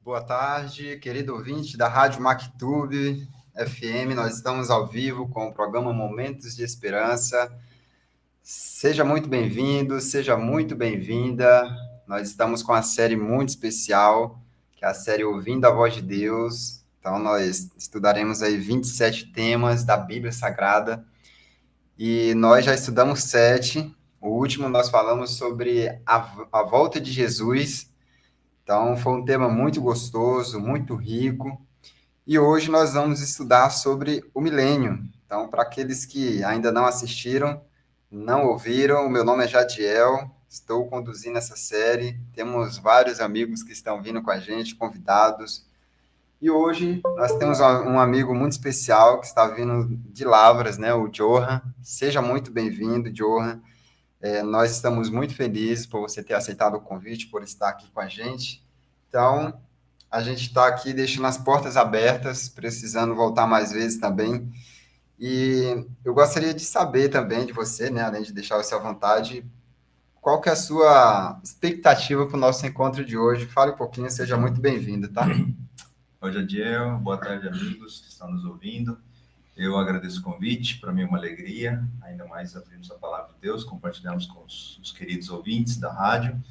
Boa tarde, querido ouvinte da Rádio Mactube FM. Nós estamos ao vivo com o programa Momentos de Esperança. Seja muito bem-vindo, seja muito bem-vinda. Nós estamos com uma série muito especial, que é a série Ouvindo a Voz de Deus. Então, nós estudaremos aí 27 temas da Bíblia Sagrada e nós já estudamos 7. O último nós falamos sobre a volta de Jesus. Então, foi um tema muito gostoso, muito rico. E hoje nós vamos estudar sobre o milênio. Então, para aqueles que ainda não assistiram, não ouviram, o meu nome é Jadiel, estou conduzindo essa série. Temos vários amigos que estão vindo com a gente, convidados. E hoje nós temos um amigo muito especial que está vindo de Lavras, né? O Johan. Seja muito bem-vindo, Johan. Nós estamos muito felizes por você ter aceitado o convite, por estar aqui com a gente. Então, a gente está aqui deixando as portas abertas, precisando voltar mais vezes também. E eu gostaria de saber também de você, né, além de deixar você à vontade, qual que é a sua expectativa para o nosso encontro de hoje? Fale um pouquinho, seja muito bem-vindo, tá? Oi, Jadiel. Boa tarde, amigos que estão nos ouvindo. Eu agradeço o convite, para mim é uma alegria, ainda mais abrirmos a palavra de Deus, compartilhamos com os queridos ouvintes da rádio.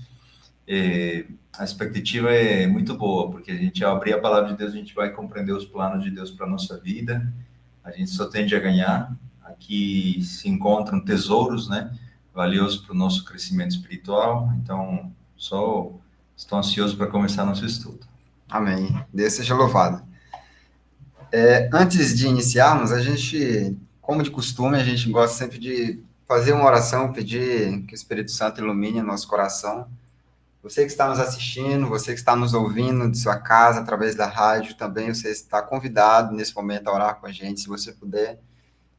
A expectativa é muito boa, porque a gente, ao abrir a palavra de Deus, a gente vai compreender os planos de Deus para a nossa vida, a gente só tende a ganhar. Aqui se encontram tesouros, né, valiosos para o nosso crescimento espiritual, então só estou ansioso para começar nosso estudo. Amém. Deus seja louvado. Antes de iniciarmos, a gente, como de costume, a gente gosta sempre de fazer uma oração, pedir que o Espírito Santo ilumine o nosso coração. Você que está nos assistindo, você que está nos ouvindo de sua casa, através da rádio, também você está convidado nesse momento a orar com a gente. Se você puder,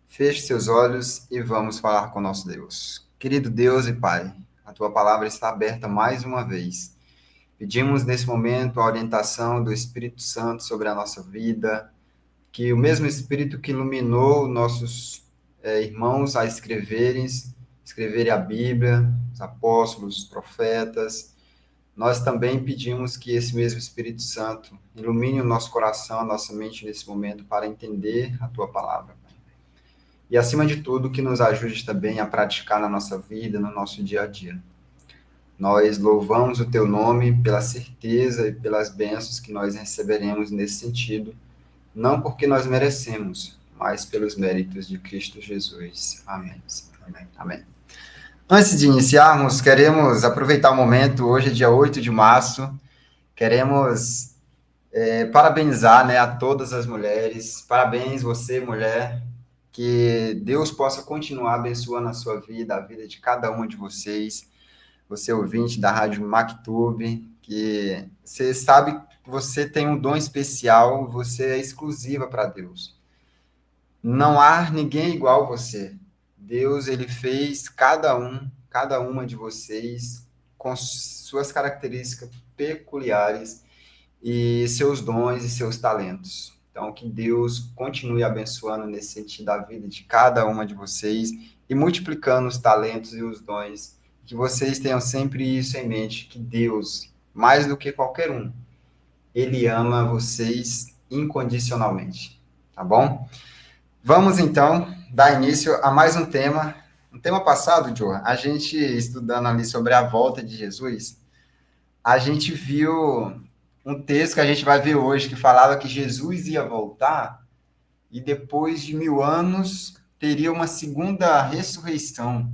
feche seus olhos e vamos falar com o nosso Deus. Querido Deus e Pai, a tua palavra está aberta mais uma vez. Pedimos nesse momento a orientação do Espírito Santo sobre a nossa vida, que o mesmo Espírito que iluminou nossos irmãos a escreverem a Bíblia, os apóstolos, os profetas, nós também pedimos que esse mesmo Espírito Santo ilumine o nosso coração, a nossa mente nesse momento para entender a tua palavra. E, acima de tudo, que nos ajude também a praticar na nossa vida, no nosso dia a dia. Nós louvamos o teu nome pela certeza e pelas bênçãos que nós receberemos nesse sentido, não porque nós merecemos, mas pelos méritos de Cristo Jesus. Amém. Amém. Amém. Antes de iniciarmos, queremos aproveitar o momento, hoje é dia 8 de março, queremos parabenizar, né, a todas as mulheres. Parabéns, você, mulher, que Deus possa continuar abençoando a sua vida, a vida de cada uma de vocês, você ouvinte da Rádio Mactube, que você sabe que você tem um dom especial, você é exclusiva para Deus. Não há ninguém igual a você. Deus, ele fez cada uma de vocês com suas características peculiares e seus dons e seus talentos. Então, que Deus continue abençoando nesse sentido a vida de cada uma de vocês e multiplicando os talentos e os dons. Que vocês tenham sempre isso em mente, que Deus, mais do que qualquer um, ele ama vocês incondicionalmente. Tá bom? Vamos, então, dar início a mais um tema. No tema passado, Joe, a gente estudando ali sobre a volta de Jesus, a gente viu um texto que a gente vai ver hoje, que falava que Jesus ia voltar e depois de 1000 anos teria uma segunda ressurreição.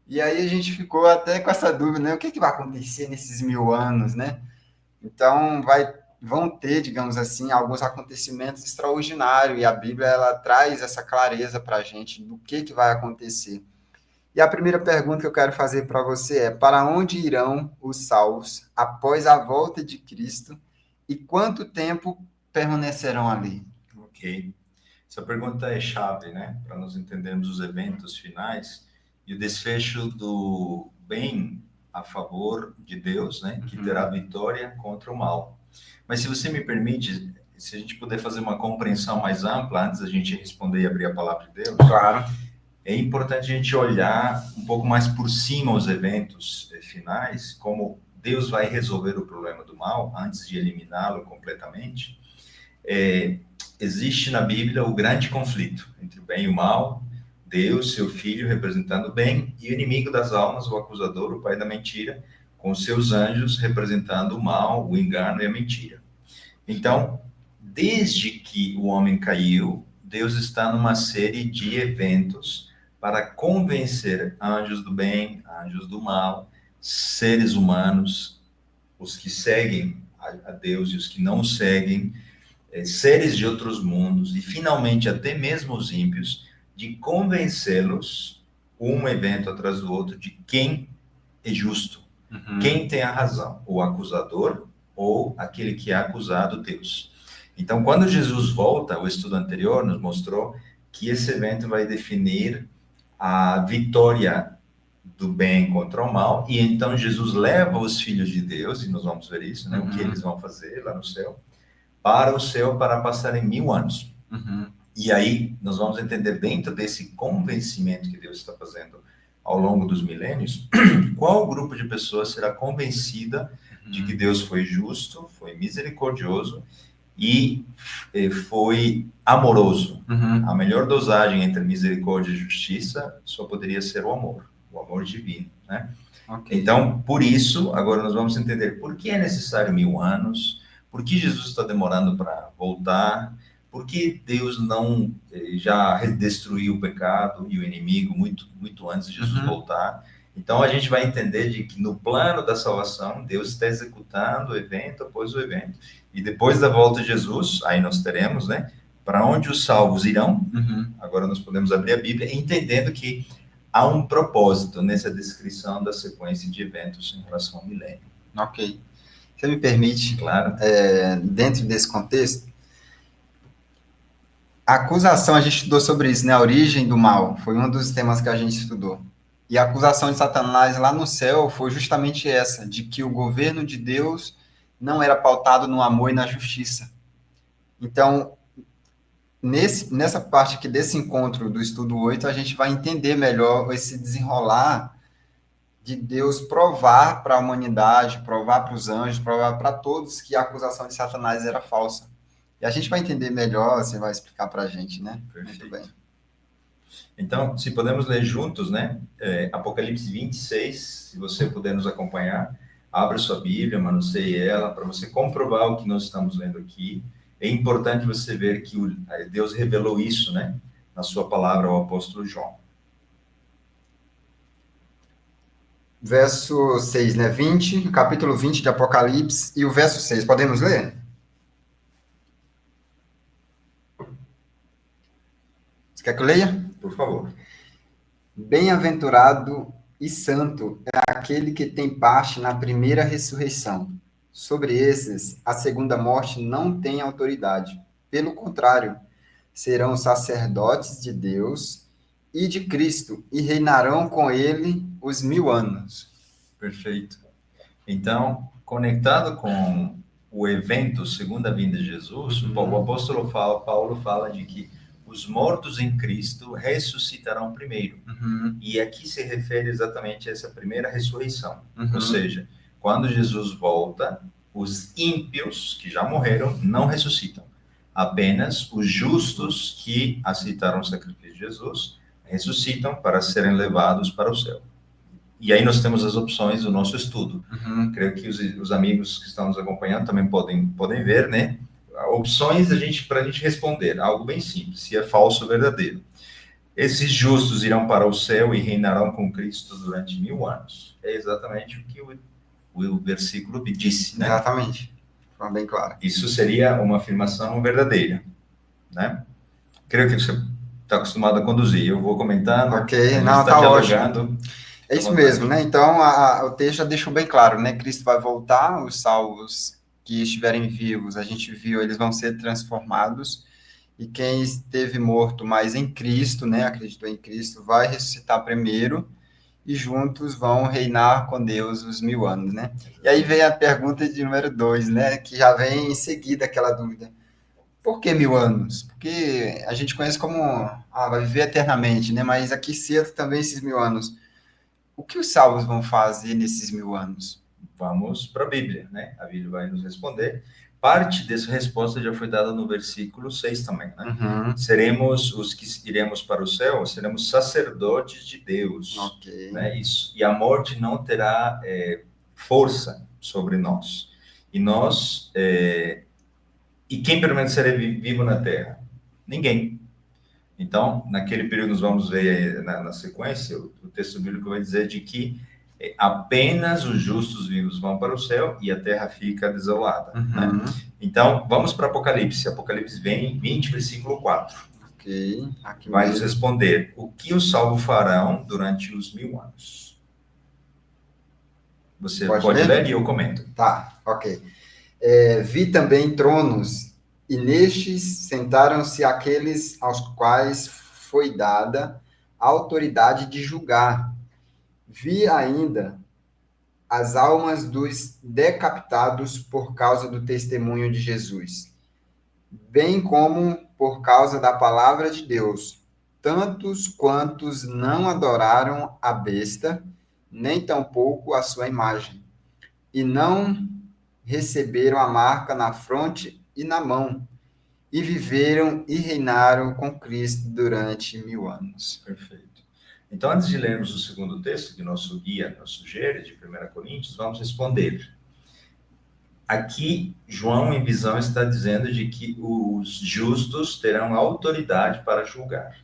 E aí a gente ficou até com essa dúvida, né? O que vai acontecer nesses 1000 anos, né? Então, vão ter, digamos assim, alguns acontecimentos extraordinários, e a Bíblia ela traz essa clareza para a gente do que vai acontecer. E a primeira pergunta que eu quero fazer para você é: para onde irão os salvos após a volta de Cristo e quanto tempo permanecerão ali? Ok. Essa pergunta é chave, né? Para nós entendermos os eventos finais e o desfecho do bem a favor de Deus, né? Que terá vitória contra o mal. Mas se você me permite, se a gente puder fazer uma compreensão mais ampla antes da gente responder e abrir a palavra de Deus. Claro. É importante a gente olhar um pouco mais por cima os eventos finais, como Deus vai resolver o problema do mal antes de eliminá-lo completamente, existe na Bíblia o grande conflito entre o bem e o mal, Deus, seu Filho, representando o bem, e o inimigo das almas, o acusador, o pai da mentira, com seus anjos representando o mal, o engano e a mentira. Então, desde que o homem caiu, Deus está numa série de eventos para convencer anjos do bem, anjos do mal, seres humanos, os que seguem a Deus e os que não seguem, seres de outros mundos e finalmente até mesmo os ímpios, de convencê-los, um evento atrás do outro, de quem é justo, quem tem a razão, o acusador ou aquele que é acusado, Deus. Então, quando Jesus volta, o estudo anterior nos mostrou que esse evento vai definir a vitória do bem contra o mal, e então Jesus leva os filhos de Deus, e nós vamos ver isso, né, o que eles vão fazer lá no céu, para o céu para passarem 1000 anos. E aí nós vamos entender dentro desse convencimento que Deus está fazendo ao longo dos milênios, qual grupo de pessoas será convencida de que Deus foi justo, foi misericordioso e foi amoroso. A melhor dosagem entre misericórdia e justiça só poderia ser o amor divino, né? Okay. Então, por isso, agora nós vamos entender por que é necessário 1000 anos, por que Jesus está demorando para voltar, por que Deus não já destruiu o pecado e o inimigo muito antes de Jesus voltar. Então, a gente vai entender de que no plano da salvação, Deus está executando o evento após o evento. E depois da volta de Jesus, aí nós teremos, né, para onde os salvos irão. Agora nós podemos abrir a Bíblia entendendo que há um propósito nessa descrição da sequência de eventos em relação ao milênio. Ok. Você me permite, claro, dentro desse contexto, a acusação, a gente estudou sobre isso, né? A origem do mal, foi um dos temas que a gente estudou. E a acusação de Satanás lá no céu foi justamente essa, de que o governo de Deus não era pautado no amor e na justiça. Então, nessa parte aqui desse encontro do estudo 8, a gente vai entender melhor esse desenrolar de Deus provar para a humanidade, provar para os anjos, provar para todos que a acusação de Satanás era falsa. E a gente vai entender melhor, você vai explicar para a gente, né? Perfeito. Muito bem. Então, se podemos ler juntos, né? Apocalipse 26, se você puder nos acompanhar, abra sua Bíblia, manuseie ela, para você comprovar o que nós estamos lendo aqui. É importante você ver que Deus revelou isso, né? Na sua palavra ao apóstolo João. Verso 6, né? 20, capítulo 20 de Apocalipse, e o verso 6. Podemos ler? Você quer que eu leia? Por favor. Bem-aventurado e santo é aquele que tem parte na primeira ressurreição. Sobre esses, a segunda morte não tem autoridade. Pelo contrário, serão sacerdotes de Deus e de Cristo, e reinarão com ele os 1000 anos. Perfeito. Então, conectado com o evento segunda vinda de Jesus, o apóstolo Paulo fala de que os mortos em Cristo ressuscitarão primeiro. E aqui se refere exatamente a essa primeira ressurreição. Ou seja, quando Jesus volta, os ímpios que já morreram não ressuscitam. Apenas os justos que aceitaram o sacrifício de Jesus ressuscitam para serem levados para o céu. E aí nós temos as opções do nosso estudo. Creio que os amigos que estão nos acompanhando também podem ver, né? Opções para a gente responder, algo bem simples, se é falso ou verdadeiro. Esses justos irão para o céu e reinarão com Cristo durante 1000 anos. É exatamente o que o versículo disse, né? Exatamente, foi bem claro. Isso seria uma afirmação verdadeira, né? Creio que você está acostumado a conduzir, eu vou comentando. Ok, não, está ótimo. É isso mesmo, né? Então, o texto já deixou bem claro, né? Cristo vai voltar, os salvos que estiverem vivos, a gente viu, eles vão ser transformados, e quem esteve morto, mas em Cristo, né, acreditou em Cristo, vai ressuscitar primeiro, e juntos vão reinar com Deus os 1000 anos, né? E aí vem a pergunta de número 2, né, que já vem em seguida aquela dúvida. Por que 1000 anos? Porque a gente conhece como, vai viver eternamente, né, mas aqui cedo também esses 1000 anos. O que os salvos vão fazer nesses 1000 anos? Vamos para a Bíblia, né? A Bíblia vai nos responder. Parte dessa resposta já foi dada no versículo 6 também, né? Uhum. Seremos os que iremos para o céu, seremos sacerdotes de Deus, Ok. né? Isso. E a morte não terá força sobre nós. E nós, e quem permanecerá vivo na terra? Ninguém. Então, naquele período, nós vamos ver na sequência, o texto bíblico vai dizer de que apenas os justos vivos vão para o céu e a terra fica desolada. Uhum. Né? Então, vamos para Apocalipse. Apocalipse 20, versículo 4. Ok. Aqui Vai mesmo. nos responder o que os salvos farão durante os 1000 anos. Você pode ler e eu comento. Tá, ok. Vi também tronos, e nestes sentaram-se aqueles aos quais foi dada a autoridade de julgar. Vi ainda as almas dos decapitados por causa do testemunho de Jesus, bem como por causa da palavra de Deus, tantos quantos não adoraram a besta, nem tampouco a sua imagem, e não receberam a marca na fronte e na mão, e viveram e reinaram com Cristo durante 1000 anos. Perfeito. Então, antes de lermos o segundo texto que nosso guia nos sugere, de 1 Coríntios, vamos responder. Aqui, João, em visão, está dizendo de que os justos terão autoridade para julgar.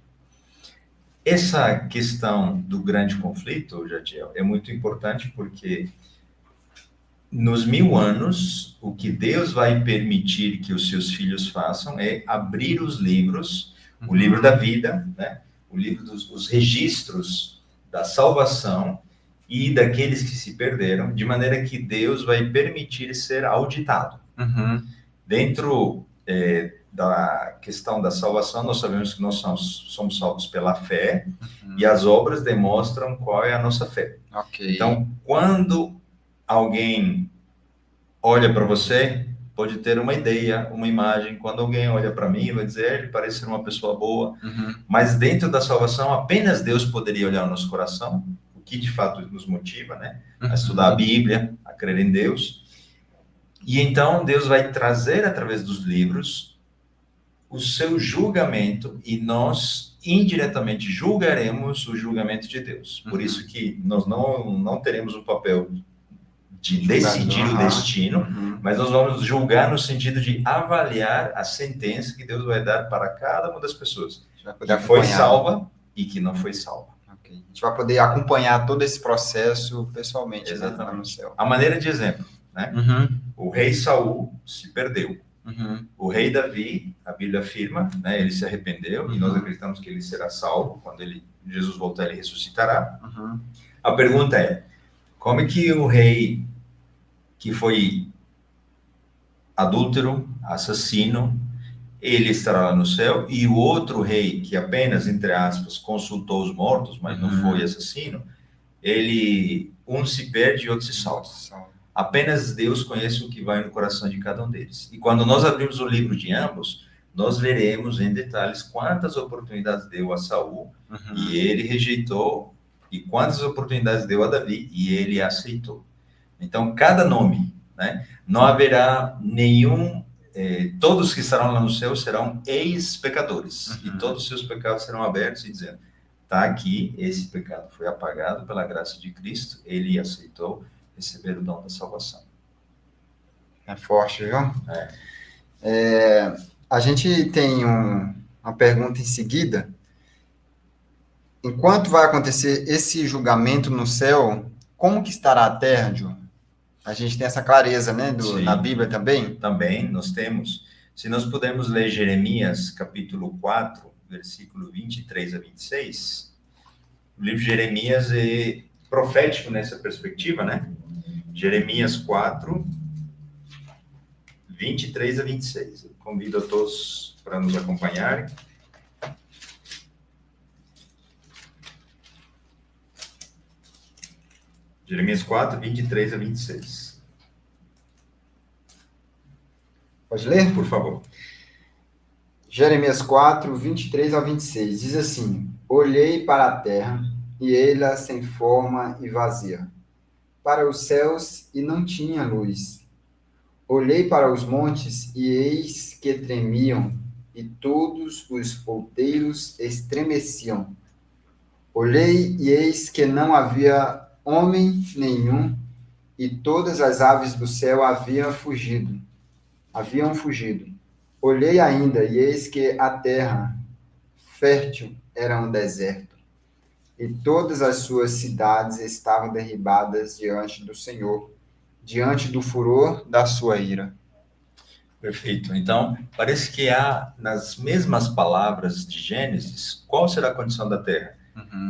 Essa questão do grande conflito, Jadiel, é muito importante porque nos 1000 anos, o que Deus vai permitir que os seus filhos façam é abrir os livros, o livro da vida, né? O livro dos registros da salvação e daqueles que se perderam, de maneira que Deus vai permitir ser auditado. Uhum. Dentro da questão da salvação, nós sabemos que nós somos salvos pela fé, e as obras demonstram qual é a nossa fé. Okay. Então, quando alguém olha para você, pode ter uma ideia, uma imagem. Quando alguém olha para mim, vai dizer, ele parece ser uma pessoa boa. Uhum. Mas dentro da salvação, apenas Deus poderia olhar o nosso coração, o que de fato nos motiva, né? A estudar a Bíblia, a crer em Deus. E então Deus vai trazer através dos livros o seu julgamento, e nós indiretamente julgaremos o julgamento de Deus. Por isso que nós não teremos o papel de decidir o destino, mas nós vamos julgar no sentido de avaliar a sentença que Deus vai dar para cada uma das pessoas que foi salva e que não foi salva. Okay. A gente vai poder acompanhar todo esse processo pessoalmente. Exatamente. Né, no céu. A maneira de exemplo, né? O rei Saul se perdeu. O rei Davi, a Bíblia afirma, né, ele se arrependeu, e nós acreditamos que ele será salvo. Quando Jesus voltar, ele ressuscitará. A pergunta é, como é que o rei que foi adúltero, assassino, ele estará lá no céu, e o outro rei, que apenas, entre aspas, consultou os mortos, mas não foi assassino, um se perde e outro se salva. Apenas Deus conhece o que vai no coração de cada um deles. E quando nós abrimos o livro de ambos, nós veremos em detalhes quantas oportunidades deu a Saul, e ele rejeitou, e quantas oportunidades deu a Davi, e ele aceitou. Então, cada nome, né? Não haverá nenhum... todos que estarão lá no céu serão ex-pecadores, e todos os seus pecados serão abertos, e dizendo, está aqui, esse pecado foi apagado pela graça de Cristo, ele aceitou receber o dom da salvação. É forte, viu? A gente tem uma pergunta em seguida. Enquanto vai acontecer esse julgamento no céu, como que estará a terra, João? A gente tem essa clareza, né, na Bíblia também? Também, nós temos. Se nós pudermos ler Jeremias, capítulo 4, versículo 23 a 26, o livro de Jeremias é profético nessa perspectiva, né? Jeremias 4, 23 a 26. Eu convido a todos para nos acompanharem. Jeremias 4, 23 a 26. Pode ler? Por favor. Jeremias 4, 23 a 26. Diz assim, olhei para a terra, e ela sem forma e vazia. para os céus e não tinha luz. Olhei para os montes e eis que tremiam, e todos os outeiros estremeciam. Olhei e eis que não havia homem nenhum, e todas as aves do céu haviam fugido. Olhei ainda e eis que a terra fértil era um deserto, e todas as suas cidades estavam derribadas diante do Senhor, diante do furor da sua ira. Perfeito. Então, parece que há, nas mesmas palavras de Gênesis, qual será a condição da terra?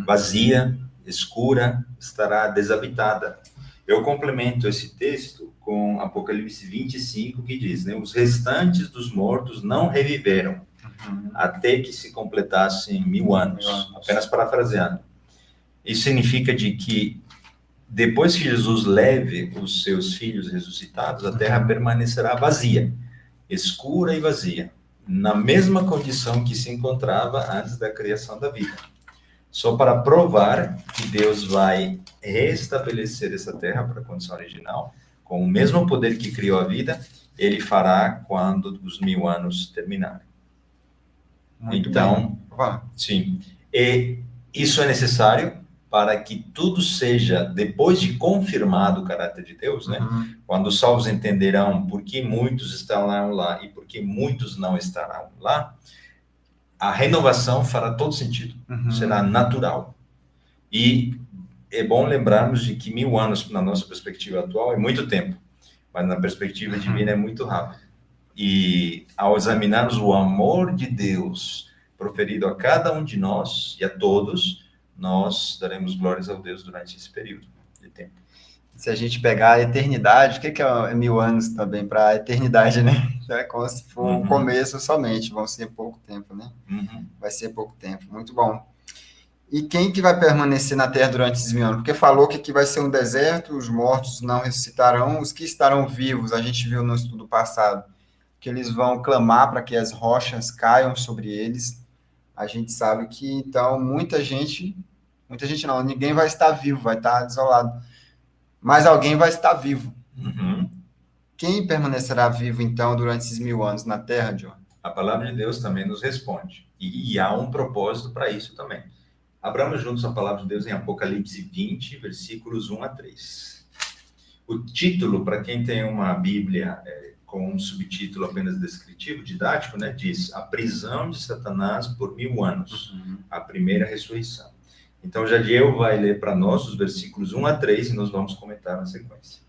Vazia, escura, estará desabitada. Eu complemento esse texto com Apocalipse 25, que diz, né, os restantes dos mortos não reviveram, até que se completassem 1000 anos. Apenas parafraseando. Isso significa de que depois que Jesus leve os seus filhos ressuscitados, a terra permanecerá vazia, escura e vazia, na mesma condição que se encontrava antes da criação da vida. Só para provar que Deus vai restabelecer essa terra para a condição original, com o mesmo poder que criou a vida, ele fará quando os 1000 anos terminarem. Muito então, bem. Sim. E isso é necessário para que tudo seja, depois de confirmado o caráter de Deus, né? Quando os salvos entenderão por que muitos estarão lá e por que muitos não estarão lá, a renovação fará todo sentido, será natural. E é bom lembrarmos de que 1000 anos, na nossa perspectiva atual, é muito tempo, mas na perspectiva divina é muito rápido. E ao examinarmos o amor de Deus proferido a cada um de nós e a todos, nós daremos glórias ao Deus durante esse período de tempo. Se a gente pegar a eternidade, o que é 1000 anos também para a eternidade, né? Então é como se for o começo somente, vão ser pouco tempo, né? Vai ser pouco tempo, muito bom. E quem que vai permanecer na terra durante esses 1000 anos? Porque falou que aqui vai ser um deserto, os mortos não ressuscitarão, os que estarão vivos, a gente viu no estudo passado, que eles vão clamar para que as rochas caiam sobre eles. A gente sabe que, então, muita gente não, ninguém vai estar vivo, vai estar desolado. Mas alguém vai estar vivo. Quem permanecerá vivo, então, durante esses 1000 anos na Terra, John? A palavra de Deus também nos responde. E há um propósito para isso também. Abramos juntos a palavra de Deus em Apocalipse 20, versículos 1 a 3. O título, para quem tem uma Bíblia com um subtítulo apenas descritivo, didático, né, diz A prisão de Satanás por 1000 anos, a primeira ressurreição. Então, Jadiel vai ler para nós os versículos 1 a 3 e nós vamos comentar na sequência.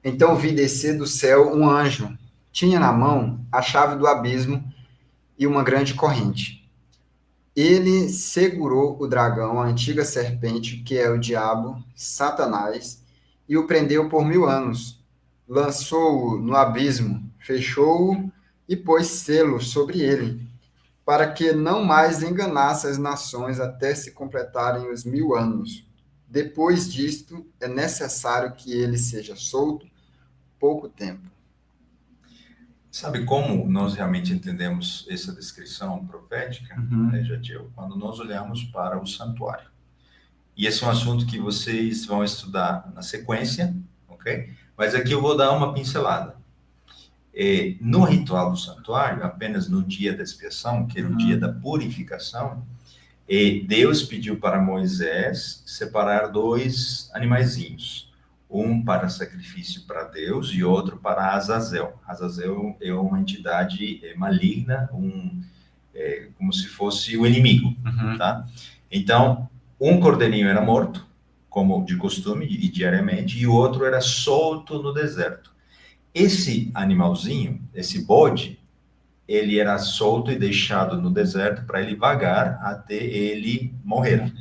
Então vi descer do céu um anjo. Tinha na mão a chave do abismo e uma grande corrente. Ele segurou o dragão, a antiga serpente, que é o diabo, Satanás, e o prendeu por 1000 anos. Lançou-o no abismo, fechou-o e pôs selo sobre ele, para que não mais enganasse as nações até se completarem os 1000 anos. Depois disto, é necessário que ele seja solto pouco tempo. Sabe como nós realmente entendemos essa descrição profética, né, Jadiel? Quando nós olhamos para o santuário. E esse é um assunto que vocês vão estudar na sequência, ok? Mas aqui eu vou dar uma pincelada. No ritual do santuário, apenas no dia da expiação, que era o dia da purificação, Deus pediu para Moisés separar 2 animaizinhos. Um para sacrifício para Deus e outro para Azazel. Azazel é uma entidade maligna, como se fosse o inimigo, tá? Então, um cordeirinho era morto, como de costume e diariamente, e o outro era solto no deserto. Esse animalzinho, esse bode, ele era solto e deixado no deserto para ele vagar até ele morrer.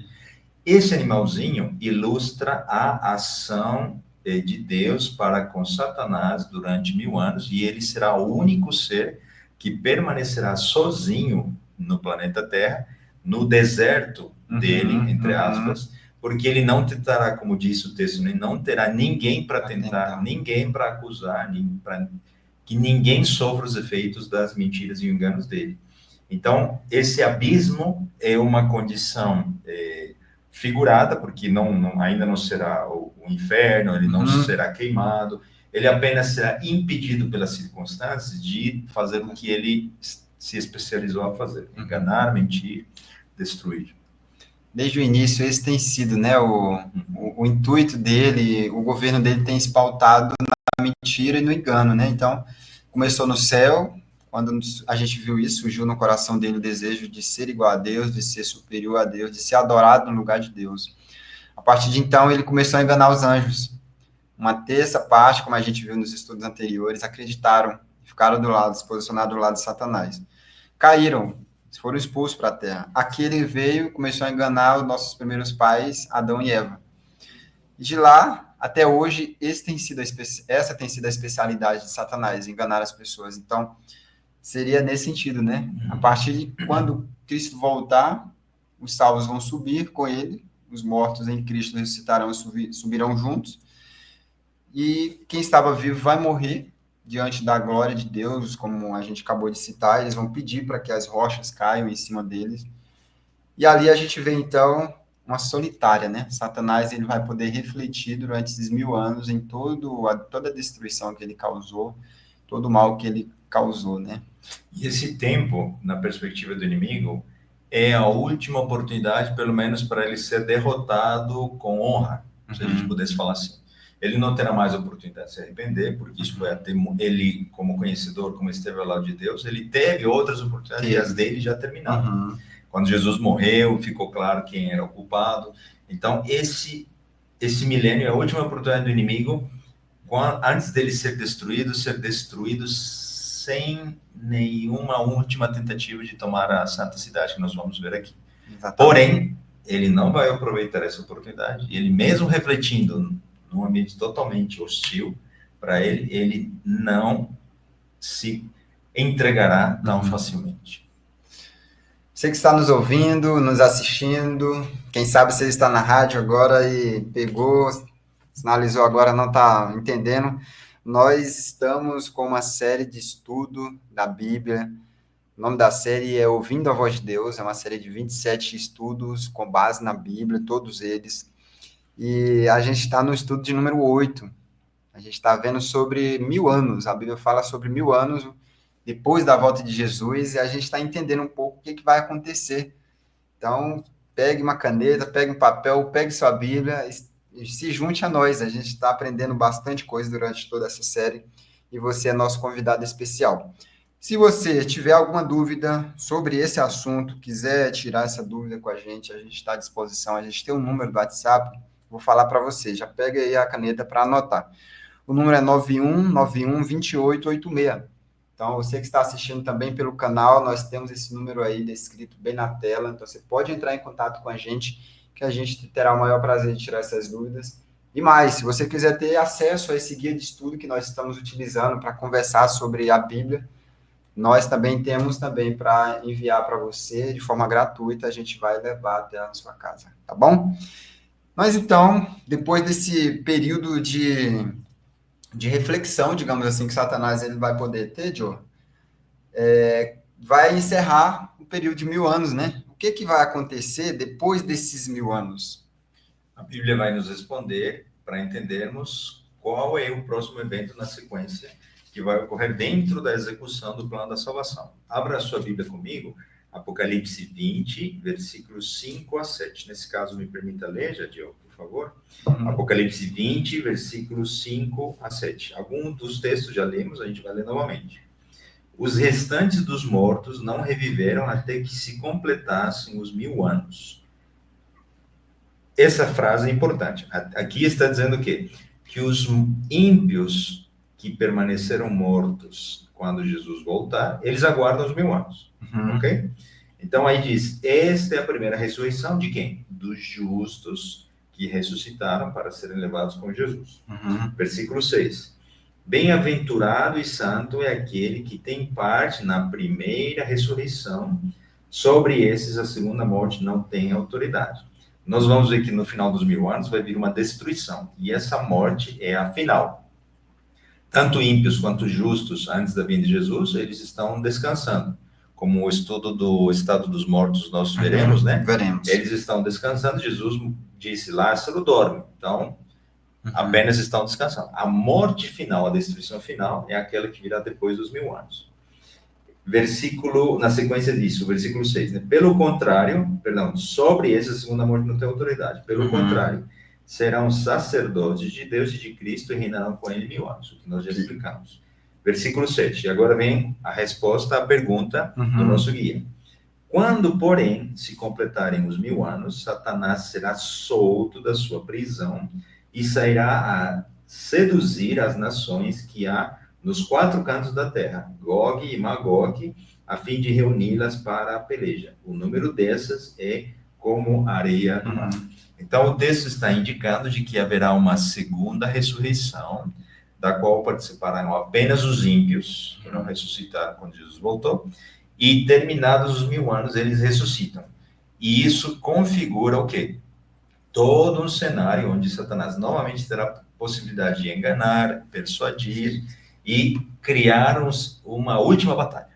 Esse animalzinho ilustra a ação de Deus para com Satanás durante 1000 anos, e ele será o único ser que permanecerá sozinho no planeta Terra, no deserto dele, entre aspas, porque ele não tentará, como diz o texto, ele não terá ninguém para tentar, ninguém para acusar, que ninguém sofra os efeitos das mentiras e enganos dele. Então, esse abismo é uma condição figurada, porque ainda não será o inferno, ele não será queimado, ele apenas será impedido pelas circunstâncias de fazer o que ele se especializou a fazer: enganar, mentir, destruir. Desde o início, esse tem sido, né, o intuito dele, o governo dele tem se pautado na mentira e no engano, né? Então, começou no céu, quando a gente viu isso, surgiu no coração dele o desejo de ser igual a Deus, de ser superior a Deus, de ser adorado no lugar de Deus. A partir de então, ele começou a enganar os anjos. Uma terça parte, como a gente viu nos estudos anteriores, acreditaram, ficaram do lado, se posicionaram do lado de Satanás. Caíram, foram expulsos para a terra. Aquele veio e começou a enganar os nossos primeiros pais, Adão e Eva. E de lá, até hoje, essa tem sido a especialidade de Satanás, enganar as pessoas. Então, seria nesse sentido, né? A partir de quando Cristo voltar, os salvos vão subir com ele, os mortos em Cristo ressuscitarão e subirão juntos, e quem estava vivo vai morrer diante da glória de Deus, como a gente acabou de citar. Eles vão pedir para que as rochas caiam em cima deles. E ali a gente vê, então, uma solitária, né? Satanás, ele vai poder refletir durante esses 1000 anos em toda a destruição que ele causou, todo o mal que ele causou, né? E esse tempo, na perspectiva do inimigo, é a última oportunidade, pelo menos, para ele ser derrotado com honra, se a gente pudesse falar assim. Ele não terá mais a oportunidade de se arrepender, porque isso foi até ele, como conhecedor, como esteve ao lado de Deus, ele teve outras oportunidades e as dele já terminaram. Quando Jesus morreu, ficou claro quem era o culpado. Então, esse milênio é a última oportunidade do inimigo, antes dele ser destruído sem nenhuma última tentativa de tomar a santa cidade, que nós vamos ver aqui. Exatamente. Porém, ele não vai aproveitar essa oportunidade, ele mesmo refletindo num ambiente totalmente hostil para ele, ele não se entregará tão facilmente. Você que está nos ouvindo, nos assistindo, quem sabe você está na rádio agora e pegou, sinalizou agora, não está entendendo, nós estamos com uma série de estudo da Bíblia. O nome da série é Ouvindo a Voz de Deus, é uma série de 27 estudos com base na Bíblia, todos eles. E a gente está no estudo de número 8. A gente está vendo sobre 1000 anos. A Bíblia fala sobre 1000 anos depois da volta de Jesus, e a gente está entendendo um pouco o que vai acontecer. Então, pegue uma caneta, pegue um papel, pegue sua Bíblia e se junte a nós. A gente está aprendendo bastante coisa durante toda essa série e você é nosso convidado especial. Se você tiver alguma dúvida sobre esse assunto, quiser tirar essa dúvida com a gente está à disposição. A gente tem um número do WhatsApp, vou falar para você. Já pega aí a caneta para anotar. O número é 91912886. Então, você que está assistindo também pelo canal, nós temos esse número aí descrito bem na tela. Então, você pode entrar em contato com a gente, que a gente terá o maior prazer de tirar essas dúvidas. E mais, se você quiser ter acesso a esse guia de estudo que nós estamos utilizando para conversar sobre a Bíblia, nós também temos para enviar para você de forma gratuita. A gente vai levar até a sua casa, tá bom? Mas então, depois desse período de reflexão, digamos assim, que Satanás ele vai poder ter, Joe, vai encerrar o período de 1000 anos, né? O que vai acontecer depois desses 1000 anos? A Bíblia vai nos responder para entendermos qual é o próximo evento na sequência que vai ocorrer dentro da execução do plano da salvação. Abra a sua Bíblia comigo, Apocalipse 20, versículos 5 a 7. Nesse caso, me permita ler, Jadiel, por favor. Apocalipse 20, versículos 5 a 7. Alguns dos textos já lemos, a gente vai ler novamente. Os restantes dos mortos não reviveram até que se completassem os 1000 anos. Essa frase é importante. Aqui está dizendo o quê? Que os ímpios que permaneceram mortos quando Jesus voltar, eles aguardam os 1000 anos. Ok? Então aí diz, esta é a primeira ressurreição de quem? Dos justos que ressuscitaram para serem levados com Jesus. Versículo 6. Bem-aventurado e santo é aquele que tem parte na primeira ressurreição. Sobre esses, a segunda morte não tem autoridade. Nós vamos ver que no final dos 1000 anos vai vir uma destruição. E essa morte é a final. Tanto ímpios quanto justos, antes da vinda de Jesus, eles estão descansando. como o estudo do estado dos mortos nós veremos, né? Veremos. Eles estão descansando, Jesus disse, Lázaro dorme. Então, apenas estão descansando. A morte final, a destruição final, é aquela que virá depois dos 1000 anos. Na sequência disso, versículo 6, né? Pelo contrário, sobre essa segunda morte não tem autoridade. Pelo contrário, serão sacerdotes de Deus e de Cristo e reinarão com ele 1000 anos, o que nós já explicamos. Versículo 7, e agora vem a resposta à pergunta do nosso guia. Quando, porém, se completarem os 1000 anos, Satanás será solto da sua prisão e sairá a seduzir as nações que há nos 4 cantos da terra, Gog e Magog, a fim de reuni-las para a peleja. O número dessas é como areia do mar. Então, o texto está indicando de que haverá uma segunda ressurreição, da qual participarão apenas os ímpios, que não ressuscitaram quando Jesus voltou, e terminados os 1000 anos, eles ressuscitam. E isso configura o quê? Todo um cenário onde Satanás novamente terá possibilidade de enganar, persuadir e criar uma última batalha.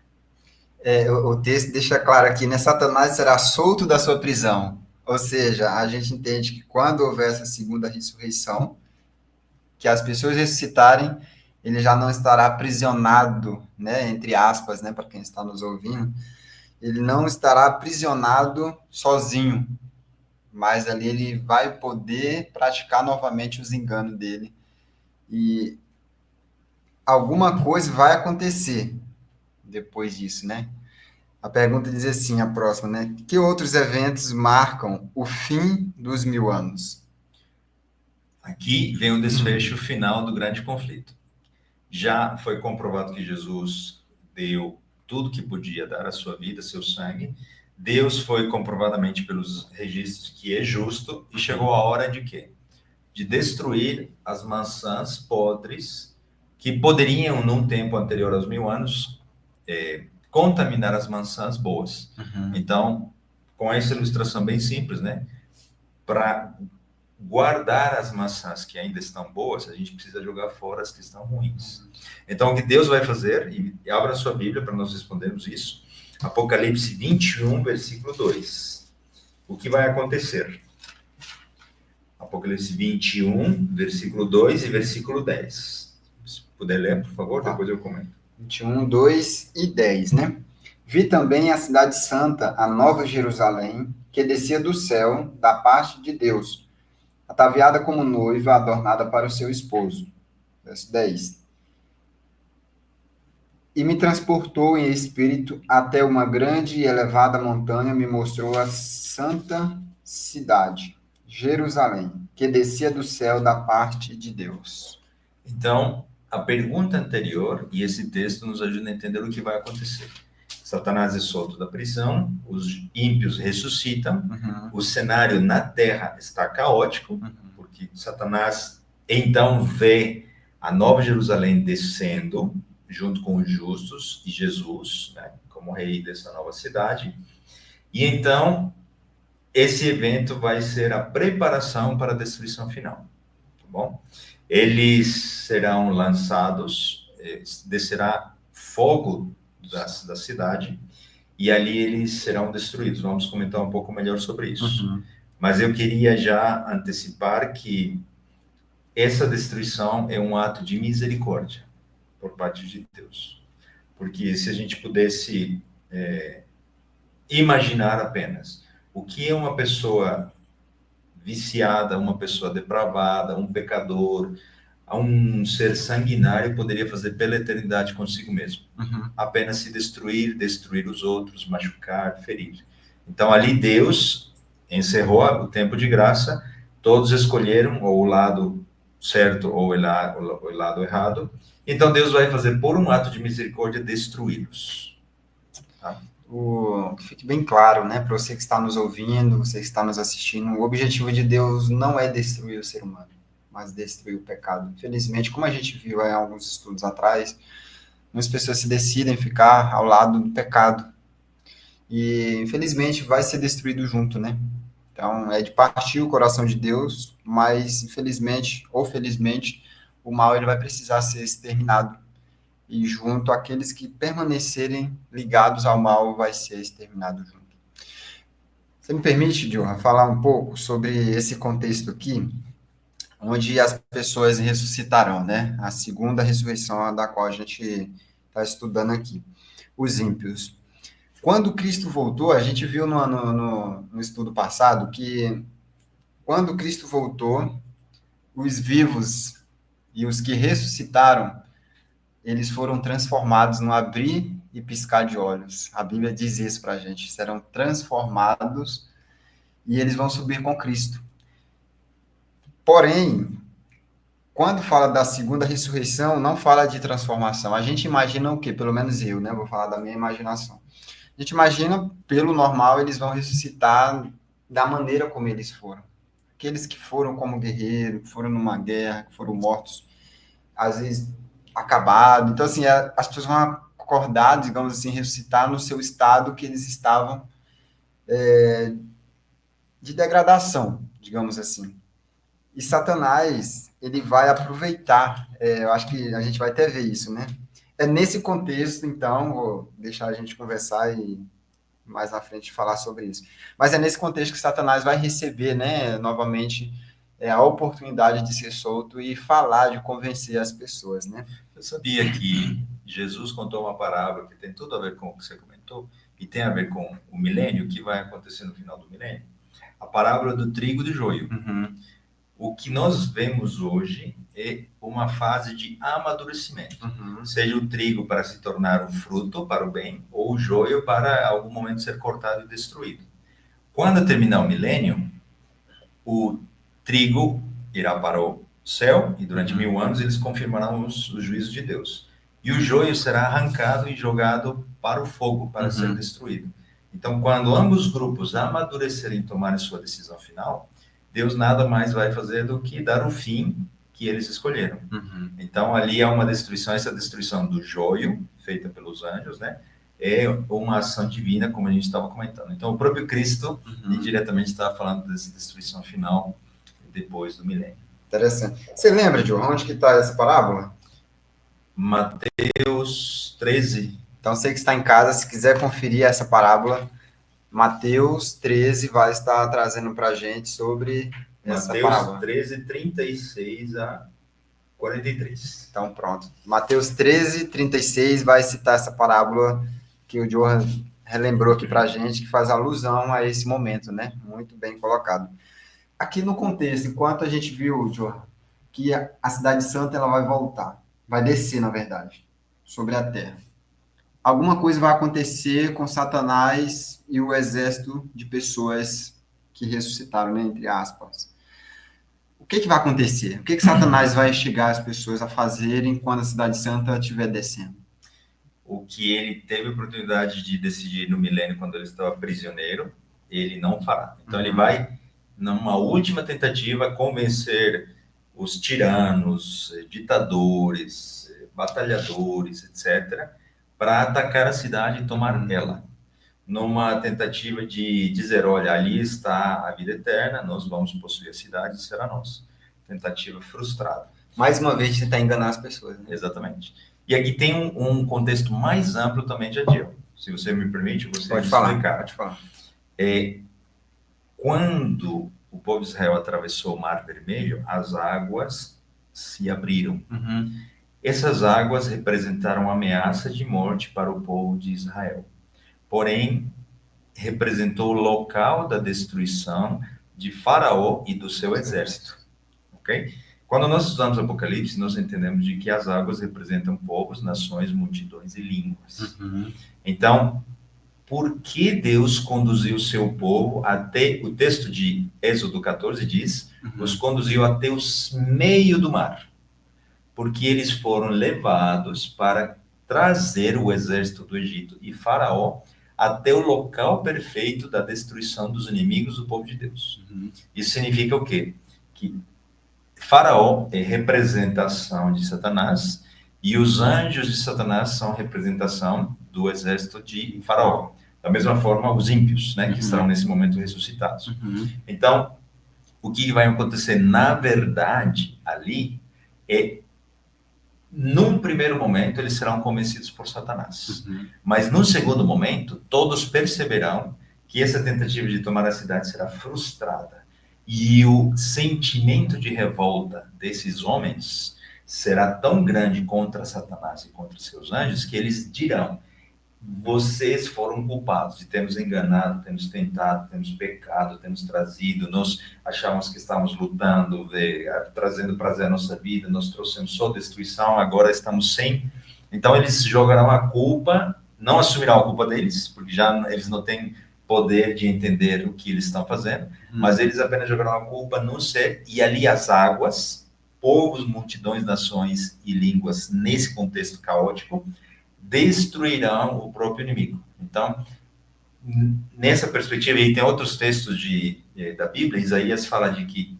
O texto deixa claro aqui, né? Satanás será solto da sua prisão. Ou seja, a gente entende que quando houver essa segunda ressurreição, que as pessoas ressuscitarem, ele já não estará aprisionado, né? Entre aspas, né? Para quem está nos ouvindo, ele não estará aprisionado sozinho, mas ali ele vai poder praticar novamente os enganos dele. E alguma coisa vai acontecer depois disso, né? A pergunta diz assim, a próxima, né? Que outros eventos marcam o fim dos 1000 anos? Aqui vem o desfecho final do grande conflito. Já foi comprovado que Jesus deu tudo que podia dar à sua vida, seu sangue. Deus foi comprovadamente pelos registros que é justo e chegou a hora de quê? De destruir as maçãs podres que poderiam, num tempo anterior aos 1000 anos, contaminar as maçãs boas. Então, com essa ilustração bem simples, né? Para guardar as maçãs que ainda estão boas, a gente precisa jogar fora as que estão ruins. Então, o que Deus vai fazer, e abra a sua Bíblia para nós respondermos isso, Apocalipse 21, versículo 2. O que vai acontecer? Apocalipse 21, versículo 2 e versículo 10. Se puder ler, por favor, depois eu comento. 21, 2 e 10, né? Vi também a cidade santa, a nova Jerusalém, que descia do céu, da parte de Deus, ataviada como noiva, adornada para o seu esposo. Verso 10. E me transportou em espírito até uma grande e elevada montanha, me mostrou a santa cidade, Jerusalém, que descia do céu da parte de Deus. Então, a pergunta anterior e esse texto nos ajuda a entender o que vai acontecer. Satanás é solto da prisão, os ímpios ressuscitam, o cenário na terra está caótico, porque Satanás então vê a nova Jerusalém descendo, junto com os justos e Jesus, né, como rei dessa nova cidade. E então, esse evento vai ser a preparação para a destruição final, tá bom? Eles serão lançados, descerá fogo da cidade, e ali eles serão destruídos. Vamos comentar um pouco melhor sobre isso. Mas eu queria já antecipar que essa destruição é um ato de misericórdia por parte de Deus. Porque se a gente pudesse imaginar apenas o que é uma pessoa viciada, uma pessoa depravada, um pecador, um ser sanguinário poderia fazer pela eternidade consigo mesmo. Apenas se destruir os outros, machucar, ferir. Então ali Deus encerrou o tempo de graça, todos escolheram ou o lado certo ou o lado errado. Então Deus vai fazer por um ato de misericórdia destruí-los. Tá? Que fique bem claro, né, para você que está nos ouvindo, você que está nos assistindo, o objetivo de Deus não é destruir o ser humano, mas destruir o pecado. Infelizmente, como a gente viu em alguns estudos atrás, muitas pessoas se decidem ficar ao lado do pecado. E, infelizmente, vai ser destruído junto, né? Então, é de partir o coração de Deus, mas, infelizmente ou felizmente, o mal ele vai precisar ser exterminado. e junto aqueles que permanecerem ligados ao mal vai ser exterminado junto. Você me permite, Johan, falar um pouco sobre esse contexto aqui, onde as pessoas ressuscitarão, né? A segunda ressurreição da qual a gente está estudando aqui. Os ímpios. Quando Cristo voltou, a gente viu no estudo passado que quando Cristo voltou, os vivos e os que ressuscitaram, eles foram transformados no abrir e piscar de olhos. A Bíblia diz isso para a gente. Serão transformados e eles vão subir com Cristo. Porém, quando fala da segunda ressurreição, não fala de transformação. A gente imagina o quê? Pelo menos eu, né? Vou falar da minha imaginação. A gente imagina, pelo normal, eles vão ressuscitar da maneira como eles foram. Aqueles que foram como guerreiro, que foram numa guerra, que foram mortos, às vezes acabados. Então, assim, as pessoas vão acordar, digamos assim, ressuscitar no seu estado que eles estavam de degradação, digamos assim. E Satanás, ele vai aproveitar, eu acho que a gente vai até ver isso, né? É nesse contexto, então, vou deixar a gente conversar e mais na frente falar sobre isso. Mas é nesse contexto que Satanás vai receber, né, novamente, a oportunidade de ser solto e falar, de convencer as pessoas, né? Eu sabia que Jesus contou uma parábola que tem tudo a ver com o que você comentou e tem a ver com o milênio, que vai acontecer no final do milênio. A parábola do trigo e do joio. Uhum. O que nós vemos hoje é uma fase de amadurecimento. Uhum. Seja o trigo para se tornar um fruto para o bem, ou o joio para algum momento ser cortado e destruído. Quando terminar o milênio, o trigo irá para o céu, e durante 1000 anos eles confirmarão os juízos de Deus. E o joio será arrancado e jogado para o fogo, para ser destruído. Então, quando ambos os grupos amadurecerem e tomarem sua decisão final, Deus nada mais vai fazer do que dar o fim que eles escolheram. Uhum. Então, ali é uma destruição, essa destruição do joio, feita pelos anjos, né? É uma ação divina, como a gente estava comentando. Então, o próprio Cristo, indiretamente, estava falando dessa destruição final depois do milênio. Interessante. Você lembra, João, onde que está essa parábola? Mateus 13. Então, você que está em casa, se quiser conferir essa parábola, Mateus 13 vai estar trazendo para a gente sobre essa parábola. Mateus 13, 36 a 43. Então, pronto. Mateus 13, 36 vai citar essa parábola que o Johan relembrou aqui para a gente, que faz alusão a esse momento, né? Muito bem colocado. Aqui no contexto, enquanto a gente viu, Johan, que a Cidade Santa ela vai voltar, vai descer, na verdade, sobre a terra. Alguma coisa vai acontecer com Satanás e o exército de pessoas que ressuscitaram, né, entre aspas. O que vai acontecer? O que Satanás vai chegar às pessoas a fazerem quando a Cidade Santa estiver descendo? O que ele teve a oportunidade de decidir no milênio, quando ele estava prisioneiro, ele não fará. Então, ele vai, numa última tentativa, convencer os tiranos, ditadores, batalhadores, etc., para atacar a cidade e tomar ela. Numa tentativa de dizer, olha, ali está a vida eterna, nós vamos possuir a cidade e será nossa. Tentativa frustrada. Mais uma vez, tentar enganar as pessoas. Né? Exatamente. E aqui tem um contexto mais amplo também de Adiel. Se você me permite, você pode explicar. Pode falar. Quando o povo de Israel atravessou o Mar Vermelho, as águas se abriram. Essas águas representaram ameaça de morte para o povo de Israel. Porém, representou o local da destruição de Faraó e do seu exército. Ok? Quando nós estudamos Apocalipse, nós entendemos de que as águas representam povos, nações, multidões e línguas. Então, por que Deus conduziu o seu povo até, o texto de Êxodo 14 diz, os conduziu até o meio do mar? Porque eles foram levados para trazer o exército do Egito e Faraó até o local perfeito da destruição dos inimigos do povo de Deus. Isso significa o quê? Que Faraó é representação de Satanás e os anjos de Satanás são representação do exército de Faraó. Da mesma forma, os ímpios, né, que estarão nesse momento ressuscitados. Então, o que vai acontecer, na verdade, ali, é Num primeiro momento, eles serão convencidos por Satanás. Mas num segundo momento, todos perceberão que essa tentativa de tomar a cidade será frustrada. E o sentimento de revolta desses homens será tão grande contra Satanás e contra seus anjos que eles dirão: vocês foram culpados de termos enganado, termos tentado, termos pecado, termos trazido, nós achávamos que estávamos lutando, trazendo prazer à nossa vida, nós trouxemos só destruição, agora estamos sem. Então eles jogarão a culpa, não assumirão a culpa deles, porque já eles não têm poder de entender o que eles estão fazendo, mas eles apenas jogarão a culpa no ser, e ali as águas, povos, multidões, nações e línguas, nesse contexto caótico, destruirão o próprio inimigo. Então, nessa perspectiva, e tem outros textos da Bíblia, Isaías fala de que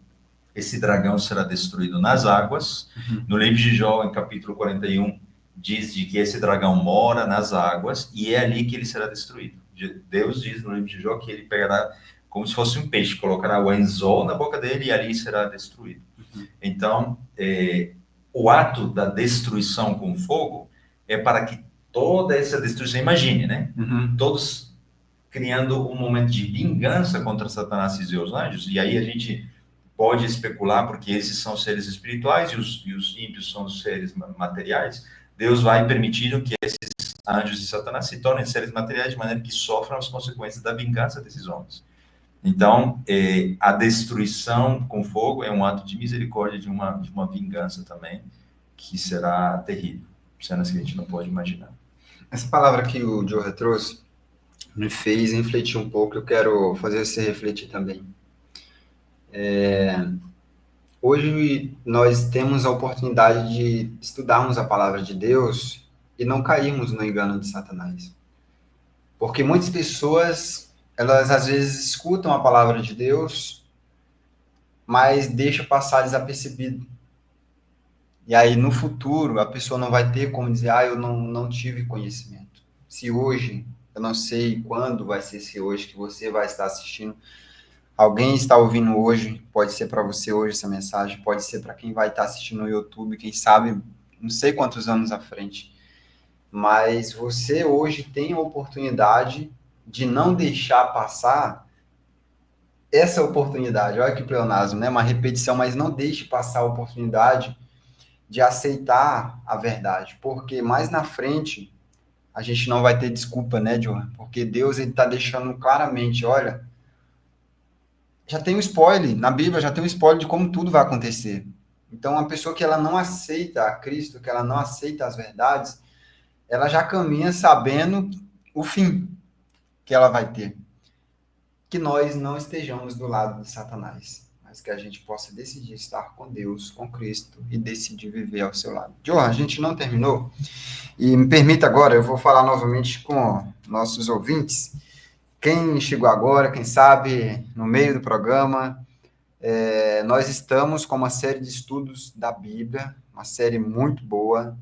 esse dragão será destruído nas águas. No livro de Jó, em capítulo 41, diz de que esse dragão mora nas águas e é ali que ele será destruído. Deus diz no livro de Jó que ele pegará como se fosse um peixe, colocará o anzol na boca dele e ali será destruído. Então, o ato da destruição com fogo é para que toda essa destruição, imagine, né? Todos criando um momento de vingança contra Satanás e seus anjos, e aí a gente pode especular, porque esses são seres espirituais e os ímpios são os seres materiais. Deus vai permitir que esses anjos de Satanás se tornem seres materiais, de maneira que sofram as consequências da vingança desses homens. Então, a destruição com fogo é um ato de misericórdia, de uma vingança também, que será terrível, cenas que a gente não pode imaginar. Essa palavra que o Joe trouxe me fez refletir um pouco, eu quero fazer você refletir também. Hoje nós temos a oportunidade de estudarmos a palavra de Deus e não cairmos no engano de Satanás. Porque muitas pessoas, elas às vezes escutam a palavra de Deus, mas deixam passar desapercebido. E aí, no futuro, a pessoa não vai ter como dizer, eu não tive conhecimento. Se hoje, eu não sei quando vai ser esse hoje que você vai estar assistindo, alguém está ouvindo hoje, pode ser para você hoje essa mensagem, pode ser para quem vai estar assistindo no YouTube, quem sabe, não sei quantos anos à frente. Mas você hoje tem a oportunidade de não deixar passar essa oportunidade. Olha que pleonasmo, né? Uma repetição, mas não deixe passar a oportunidade de aceitar a verdade, porque mais na frente a gente não vai ter desculpa, né, Johan? Porque Deus ele está deixando claramente, olha, já tem um spoiler, na Bíblia já tem um spoiler de como tudo vai acontecer. Então, a pessoa que ela não aceita a Cristo, que ela não aceita as verdades, ela já caminha sabendo o fim que ela vai ter. Que nós não estejamos do lado de Satanás, mas que a gente possa decidir estar com Deus, com Cristo e decidir viver ao seu lado. Johan, a gente não terminou? E me permita agora, eu vou falar novamente com nossos ouvintes. Quem chegou agora, quem sabe, no meio do programa, nós estamos com uma série de estudos da Bíblia, uma série muito boa.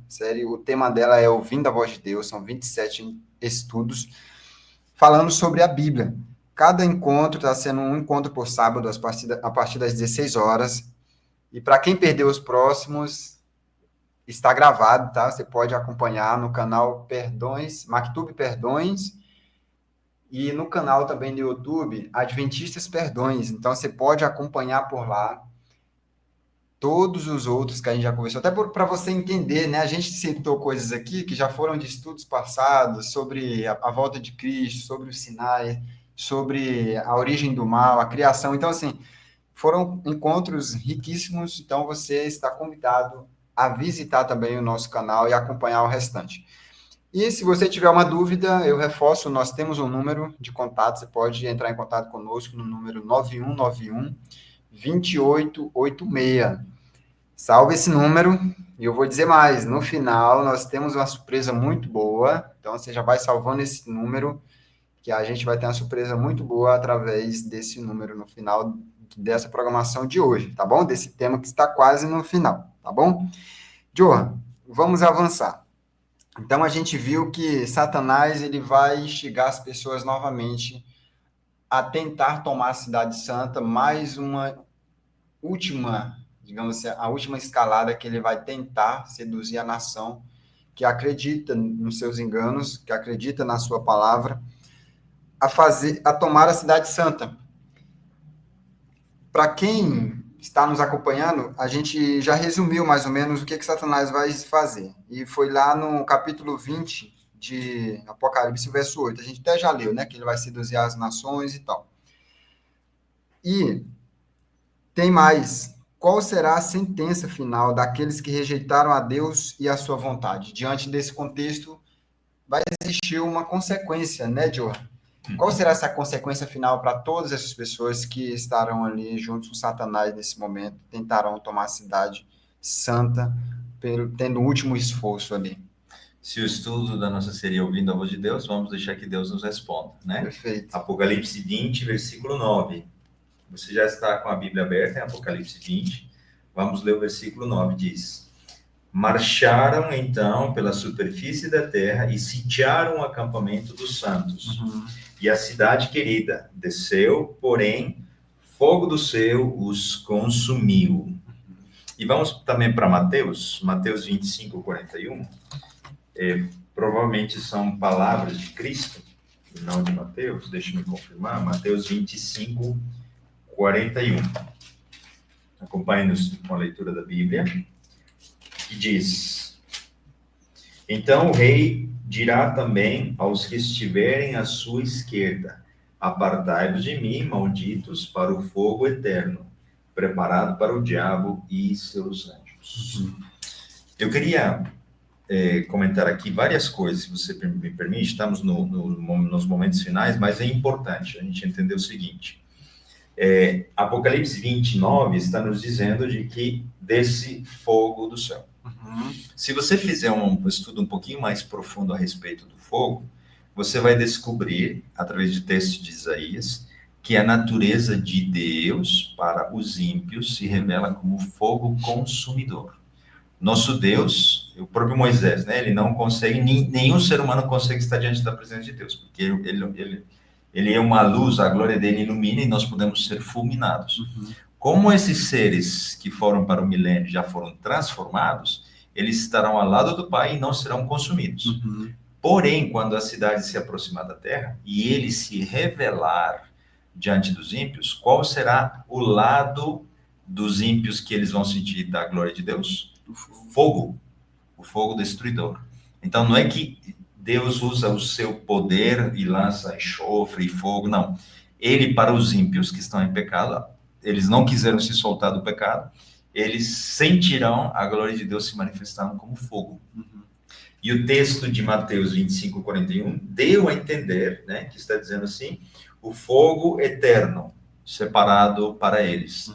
O tema dela é Ouvindo a Voz de Deus, são 27 estudos falando sobre a Bíblia. Cada encontro está sendo um encontro por sábado, a partir das 16 horas. E para quem perdeu os próximos, está gravado, tá? Você pode acompanhar no canal Perdões, Mactube Perdões, e no canal também do YouTube, Adventistas Perdões. Então, você pode acompanhar por lá todos os outros que a gente já conversou, até para você entender, né? A gente citou coisas aqui que já foram de estudos passados, sobre a volta de Cristo, sobre o Sinai, sobre a origem do mal, a criação. Então, assim, foram encontros riquíssimos, então você está convidado a visitar também o nosso canal e acompanhar o restante. E se você tiver uma dúvida, eu reforço, nós temos um número de contato, você pode entrar em contato conosco no número 9191-2886. Salve esse número, e eu vou dizer mais, no final nós temos uma surpresa muito boa, então você já vai salvando esse número, que a gente vai ter uma surpresa muito boa através desse número no final dessa programação de hoje, tá bom? Desse tema que está quase no final, tá bom? Johan, vamos avançar. Então, a gente viu que Satanás ele vai instigar as pessoas novamente a tentar tomar a Cidade Santa, mais uma última digamos assim, a última escalada que ele vai tentar seduzir a nação que acredita nos seus enganos, que acredita na sua palavra, a tomar a cidade santa. Para quem está nos acompanhando, a gente já resumiu mais ou menos o que Satanás vai fazer. E foi lá no capítulo 20 de Apocalipse, verso 8. A gente até já leu, né? Que ele vai seduzir as nações e tal. E tem mais. Qual será a sentença final daqueles que rejeitaram a Deus e a sua vontade? Diante desse contexto, vai existir uma consequência, né, Joe? Qual será essa consequência final para todas essas pessoas que estarão ali juntos com Satanás nesse momento, tentarão tomar a cidade santa, tendo o último esforço ali? Se o estudo da nossa série Ouvindo a Voz de Deus, vamos deixar que Deus nos responda, né? Perfeito. Apocalipse 20, versículo 9. Você já está com a Bíblia aberta em Apocalipse 20. Vamos ler o versículo 9, diz: Marcharam, então, pela superfície da terra e sitiaram o acampamento dos santos. E a cidade querida desceu, porém, fogo do céu os consumiu. E vamos também para Mateus 25, 41. Provavelmente são palavras de Cristo, e não de Mateus. Deixa eu me confirmar. Mateus 25, 41. Acompanhe-nos com a leitura da Bíblia. Que diz: Então o rei dirá também aos que estiverem à sua esquerda: Apartai-vos de mim, malditos, para o fogo eterno, preparado para o diabo e seus anjos. Eu queria comentar aqui várias coisas, se você me permite. Estamos nos momentos finais, mas é importante a gente entender o seguinte. Apocalipse 29 está nos dizendo de que desce fogo do céu. Se você fizer um estudo um pouquinho mais profundo a respeito do fogo, você vai descobrir, através de textos de Isaías, que a natureza de Deus para os ímpios se revela como fogo consumidor. Nosso Deus, o próprio Moisés, né, ele não consegue, nenhum ser humano consegue estar diante da presença de Deus, porque ele é uma luz, a glória dele ilumina e nós podemos ser fulminados. Como esses seres que foram para o milênio já foram transformados, eles estarão ao lado do Pai e não serão consumidos. Porém, quando a cidade se aproximar da terra e ele se revelar diante dos ímpios, qual será o lado dos ímpios que eles vão sentir da glória de Deus? Fogo, o fogo destruidor. Então, não é que Deus usa o seu poder e lança enxofre e fogo, não. Ele, para os ímpios que estão em pecado, eles não quiseram se soltar do pecado, eles sentirão a glória de Deus se manifestando como fogo. E o texto de Mateus 25, 41 deu a entender, né, que está dizendo assim, o fogo eterno separado para eles.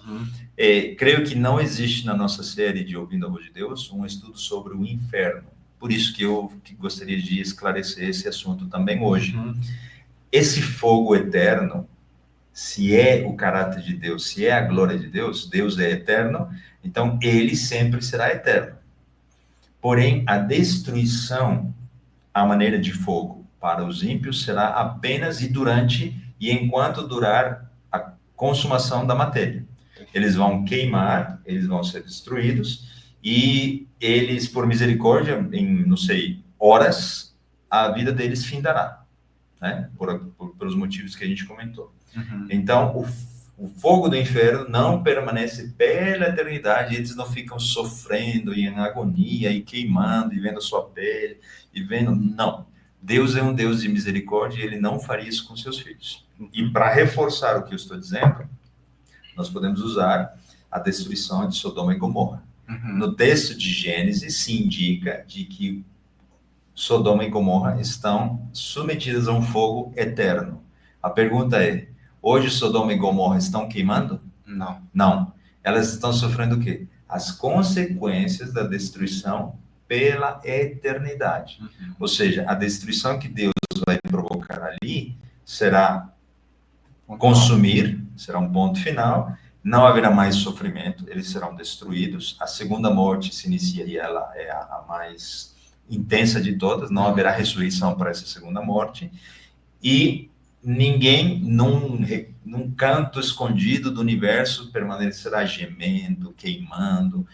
Creio que não existe na nossa série de Ouvindo a Voz de Deus um estudo sobre o inferno. Por isso que eu gostaria de esclarecer esse assunto também hoje. Esse fogo eterno, se é o caráter de Deus, se é a glória de Deus, Deus é eterno, então ele sempre será eterno. Porém, a destruição, à maneira de fogo, para os ímpios será apenas e durante e enquanto durar a consumação da matéria. Eles vão queimar, eles vão ser destruídos e eles, por misericórdia, em, não sei, horas, a vida deles findará, né? Pelos motivos que a gente comentou. Então, o fogo do inferno não permanece pela eternidade, eles não ficam sofrendo e em agonia e queimando e vendo a sua pele e vendo, não. Deus é um Deus de misericórdia e ele não faria isso com seus filhos. E para reforçar o que eu estou dizendo, nós podemos usar a destruição de Sodoma e Gomorra. No texto de Gênesis se indica de que Sodoma e Gomorra estão submetidas a um fogo eterno. A pergunta é, hoje Sodoma e Gomorra estão queimando? Não. Não. Elas estão sofrendo o quê? As consequências da destruição pela eternidade. Ou seja, a destruição que Deus vai provocar ali será consumir, será um ponto final, não haverá mais sofrimento, eles serão destruídos. A segunda morte se inicia e ela é a mais intensa de todas, não haverá ressurreição para essa segunda morte, e ninguém, num canto escondido do universo, permanecerá gemendo, queimando.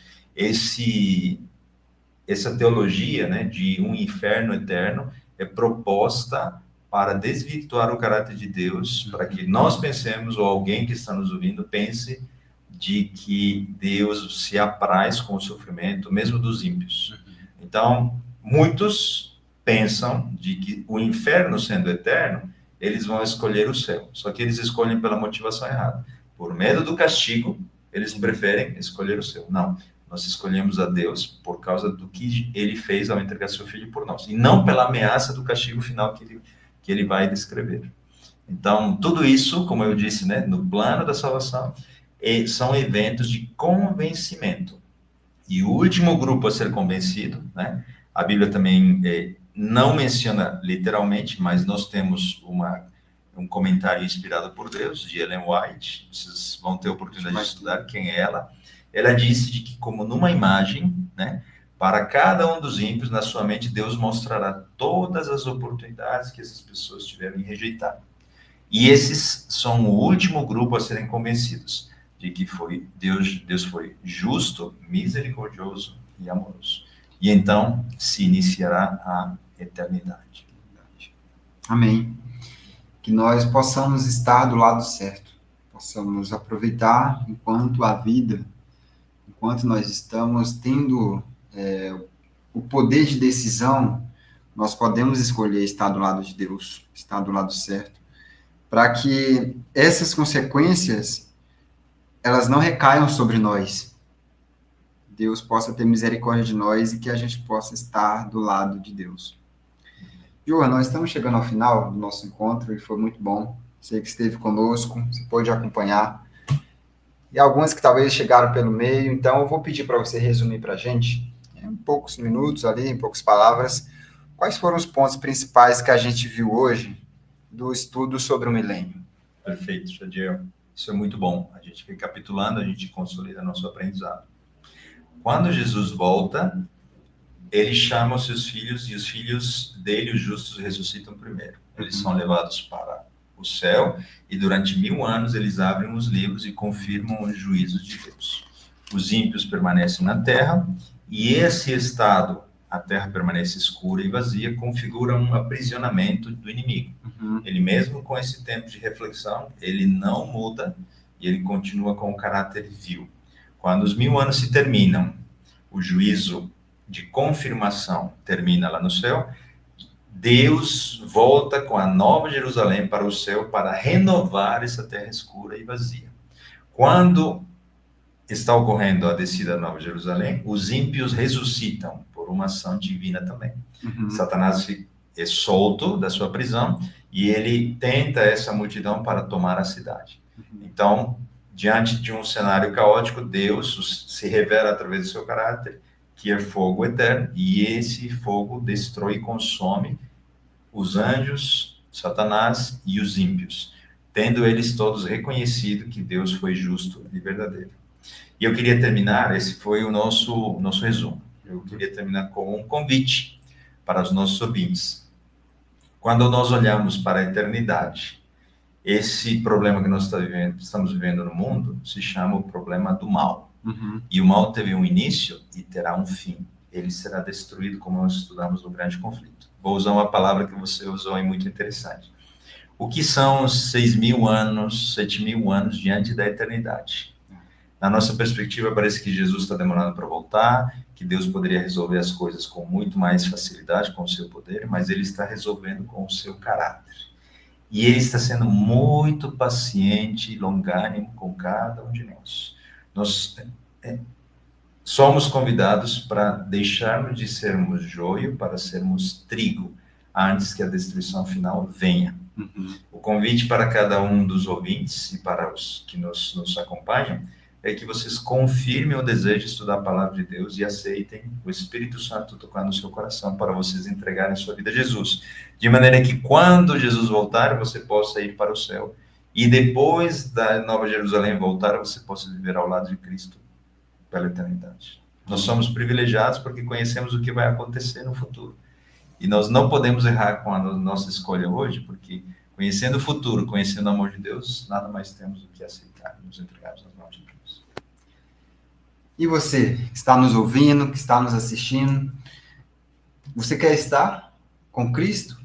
Essa teologia, né, de um inferno eterno é proposta para desvirtuar o caráter de Deus, para que nós pensemos, ou alguém que está nos ouvindo pense, de que Deus se apraz com o sofrimento, mesmo dos ímpios. Então, muitos pensam de que o inferno sendo eterno, eles vão escolher o céu. Só que eles escolhem pela motivação errada. Por medo do castigo, eles preferem escolher o céu. Não, nós escolhemos a Deus por causa do que ele fez ao entregar seu filho por nós. E não pela ameaça do castigo final que ele vai descrever. Então, tudo isso, como eu disse, né, no plano da salvação, são eventos de convencimento. E o último grupo a ser convencido, né, a Bíblia também não menciona literalmente, mas nós temos um comentário inspirado por Deus, de Ellen White, vocês vão ter a oportunidade de estudar quem é ela. Ela disse de que, como numa imagem, né, para cada um dos ímpios, na sua mente, Deus mostrará todas as oportunidades que essas pessoas tiveram em rejeitar. E esses são o último grupo a serem convencidos de que Deus foi justo, misericordioso e amoroso. E então se iniciará a eternidade. Amém. Que nós possamos estar do lado certo, possamos aproveitar enquanto a vida, enquanto nós estamos tendo o poder de decisão, nós podemos escolher estar do lado de Deus, estar do lado certo, para que essas consequências, elas não recaiam sobre nós. Deus possa ter misericórdia de nós e que a gente possa estar do lado de Deus. João, nós estamos chegando ao final do nosso encontro e foi muito bom. Você que esteve conosco, você pôde acompanhar. E algumas que talvez chegaram pelo meio, então eu vou pedir para você resumir para a gente, em poucos minutos ali, em poucas palavras, quais foram os pontos principais que a gente viu hoje do estudo sobre o milênio. Perfeito, Jadiel. Isso é muito bom. A gente recapitulando, a gente consolida nosso aprendizado. Quando Jesus volta, ele chama os seus filhos e os filhos dele, os justos, ressuscitam primeiro. Eles são levados para o céu e durante 1000 anos eles abrem os livros e confirmam os juízos de Deus. Os ímpios permanecem na terra e esse estado, a terra permanece escura e vazia, configura um aprisionamento do inimigo. Ele mesmo com esse tempo de reflexão, ele não muda e ele continua com o caráter vil. Quando os 1000 anos se terminam, o juízo de confirmação termina lá no céu, Deus volta com a nova Jerusalém para o céu para renovar essa terra escura e vazia. Quando está ocorrendo a descida da nova Jerusalém, os ímpios ressuscitam por uma ação divina também. Satanás é solto da sua prisão e ele tenta essa multidão para tomar a cidade. Então, diante de um cenário caótico, Deus se revela através do seu caráter, que é fogo eterno, e esse fogo destrói e consome os anjos, Satanás e os ímpios, tendo eles todos reconhecido que Deus foi justo e verdadeiro. E eu queria terminar, esse foi o nosso resumo, eu queria terminar com um convite para os nossos ouvintes. Quando nós olhamos para a eternidade, esse problema que nós estamos vivendo no mundo se chama o problema do mal. E o mal teve um início e terá um fim. Ele será destruído, como nós estudamos no grande conflito. Vou usar uma palavra que você usou, é muito interessante. O que são os 6.000 anos, 7.000 anos diante da eternidade? Na nossa perspectiva, parece que Jesus está demorando para voltar, que Deus poderia resolver as coisas com muito mais facilidade, com o seu poder, mas ele está resolvendo com o seu caráter. E ele está sendo muito paciente e longânimo com cada um de nós. Nós somos convidados para deixarmos de sermos joio para sermos trigo, antes que a destruição final venha. O convite para cada um dos ouvintes e para os que nos acompanham é que vocês confirmem o desejo de estudar a palavra de Deus e aceitem o Espírito Santo tocar no seu coração para vocês entregarem sua vida a Jesus. De maneira que quando Jesus voltar, você possa ir para o céu. E depois da Nova Jerusalém voltar, você possa viver ao lado de Cristo pela eternidade. Nós somos privilegiados porque conhecemos o que vai acontecer no futuro. E nós não podemos errar com a nossa escolha hoje, porque conhecendo o futuro, conhecendo o amor de Deus, nada mais temos do que aceitar, nos entregarmos nas mãos de Deus. E você, que está nos ouvindo, que está nos assistindo, você quer estar com Cristo